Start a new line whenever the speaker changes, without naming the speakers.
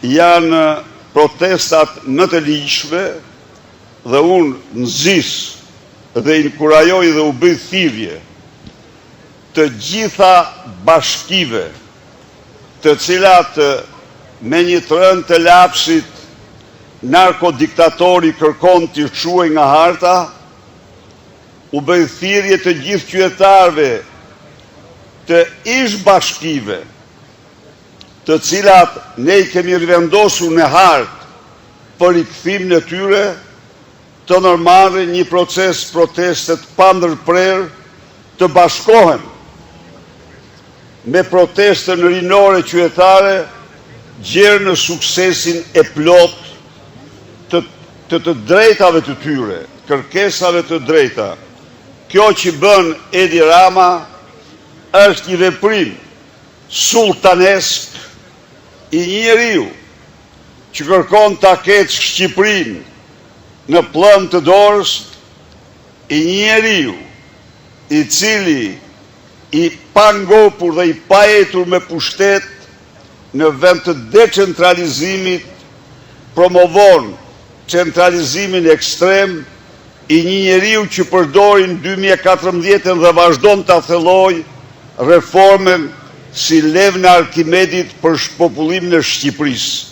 janë protestat më të ligjshme dhe unë nxis dhe inkurajoj dhe u bëj thirrje të gjitha bashkive të cilat me një të rënd të lapsit narkodiktatori kërkon të quaj nga harta, u bëj thirrje të gjithë qytetarëve të ish bashkive të cilat ne i kemi rivendosur në hartë për rikthimin e tyre, të ndërmarrin një proces protestet pa ndërprerë, të bashkohen me protestën rinore qytetare, gjerë në suksesin e plot të drejtave të tyre, kërkesave të drejta. Kjo që bën Edi Rama është një veprim sultanesk i një njeriu që kërkon ta ketë Shqipërinë në plën të dorës, i një njeriu i cili i pangopur dhe i pajetur me pushtet në vend të decentralizimit promovon centralizimin ekstrem, i një njeriu që përdorin 2014 dhe vazhdon të thelloj reformen si lev në Arkimedit për shpopullimin e Shqipërisë.